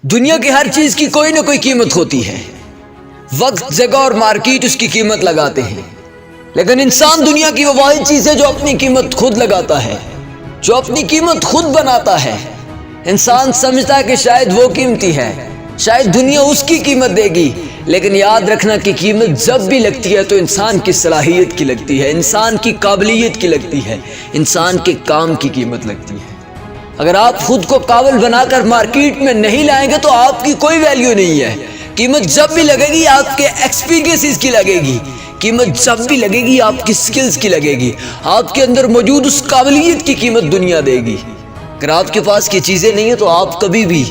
دنیا کی ہر چیز کی کوئی نہ کوئی قیمت ہوتی ہے. وقت، جگہ اور مارکیٹ اس کی قیمت لگاتے ہیں، لیکن انسان دنیا کی وہ واحد چیز ہے جو اپنی قیمت خود لگاتا ہے، جو اپنی قیمت خود بناتا ہے. انسان سمجھتا ہے کہ شاید وہ قیمتی ہے، شاید دنیا اس کی قیمت دے گی، لیکن یاد رکھنا کہ قیمت جب بھی لگتی ہے تو انسان کی صلاحیت کی لگتی ہے، انسان کی قابلیت کی لگتی ہے، انسان کے کام کی قیمت لگتی ہے. اگر آپ خود کو قابل بنا کر مارکیٹ میں نہیں لائیں گے تو آپ کی کوئی ویلیو نہیں ہے. قیمت جب بھی لگے گی آپ کے ایکسپیرینسز کی لگے گی، قیمت جب بھی لگے گی آپ کی سکلز کی لگے گی، آپ کے اندر موجود اس قابلیت کی قیمت دنیا دے گی. اگر آپ کے پاس یہ چیزیں نہیں ہیں تو آپ کبھی بھی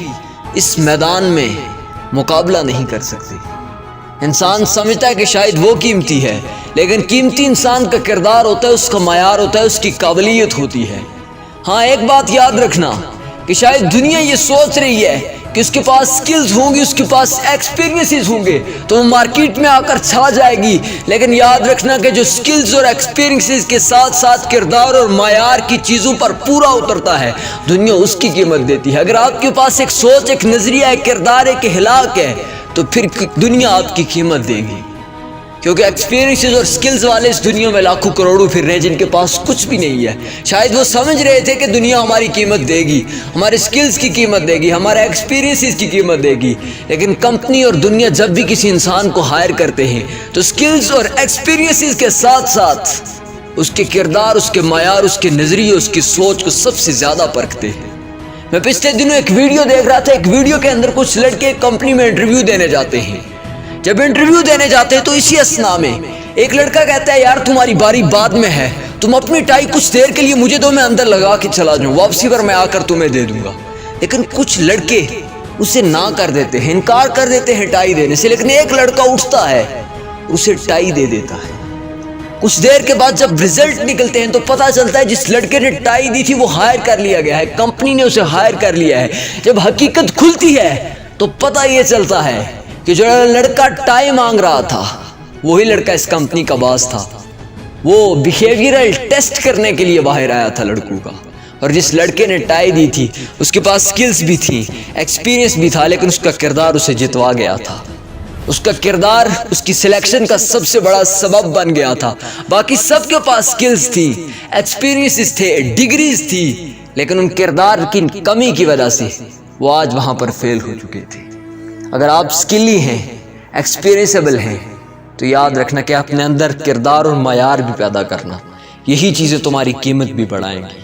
اس میدان میں مقابلہ نہیں کر سکتے. انسان سمجھتا ہے کہ شاید وہ قیمتی ہے، لیکن قیمتی انسان کا کردار ہوتا ہے، اس کا معیار ہوتا ہے، اس کی قابلیت ہوتی ہے. ہاں ایک بات یاد رکھنا کہ شاید دنیا یہ سوچ رہی ہے کہ اس کے پاس سکلز ہوں گی، اس کے پاس ایکسپیرینسز ہوں گے تو وہ مارکیٹ میں آ کر چھا جائے گی، لیکن یاد رکھنا کہ جو سکلز اور ایکسپیرینسز کے ساتھ ساتھ کردار اور معیار کی چیزوں پر پورا اترتا ہے، دنیا اس کی قیمت دیتی ہے. اگر آپ کے پاس ایک سوچ، ایک نظریہ، ایک کردار، ایک اخلاق ہے تو پھر دنیا آپ کی قیمت دے گی، کیونکہ ایکسپیرینسز اور سکلز والے اس دنیا میں لاکھوں کروڑوں پھر رہے ہیں جن کے پاس کچھ بھی نہیں ہے. شاید وہ سمجھ رہے تھے کہ دنیا ہماری قیمت دے گی، ہمارے سکلز کی قیمت دے گی، ہمارے ایکسپیرینسز کی قیمت دے گی، لیکن کمپنی اور دنیا جب بھی کسی انسان کو ہائر کرتے ہیں تو سکلز اور ایکسپیرینسز کے ساتھ ساتھ اس کے کردار، اس کے معیار، اس کے نظریے، اس کی سوچ کو سب سے زیادہ پرکھتے ہیں. میں پچھلے دنوں ایک ویڈیو دیکھ رہا تھا، ایک ویڈیو کے اندر کچھ لڑکے کمپنی میں انٹرویو دینے جاتے ہیں. جب انٹرویو دینے جاتے ہیں تو اسی اثنا میں ایک لڑکا کہتا ہے یار تمہاری باری بعد میں ہے، تم اپنی ٹائی کچھ دیر کے لیے مجھے دو، میں اندر لگا کے چلا جاؤں، واپسی پر میں آ کر تمہیں دے دوں گا. لیکن کچھ لڑکے اسے نہ کر دیتے ہیں، انکار کر دیتے ہیں ٹائی دینے سے، لیکن ایک لڑکا اٹھتا ہے، اسے ٹائی دے دیتا ہے. کچھ دیر کے بعد جب رزلٹ نکلتے ہیں تو پتہ چلتا ہے جس لڑکے نے ٹائی دی تھی وہ ہائر کر لیا گیا ہے، کمپنی نے اسے ہائر کر لیا ہے. جب حقیقت کھلتی ہے تو پتہ یہ چلتا ہے کہ جو لڑکا ٹائی مانگ رہا تھا وہی لڑکا اس کمپنی کا باس تھا. وہ بیہیویئرل ٹیسٹ کرنے کے لیے باہر آیا تھا لڑکوں کا، اور جس لڑکے نے ٹائی دی تھی اس کے پاس سکلز بھی تھیں، ایکسپیرینس بھی تھا، لیکن اس کا کردار اسے جتوا گیا تھا. اس کا کردار اس کی سلیکشن کا سب سے بڑا سبب بن گیا تھا. باقی سب کے پاس سکلز تھی، ایکسپیرینسز تھے، ڈگریز تھی، لیکن ان کردار کی کمی کی وجہ سے وہ آج وہاں پر فیل ہو چکے تھے. اگر آپ سکلی ہیں، ایکسپیرینسیبل ہیں تو یاد رکھنا کہ اپنے اندر کردار اور معیار بھی پیدا کرنا، یہی چیزیں تمہاری قیمت بھی بڑھائیں گی.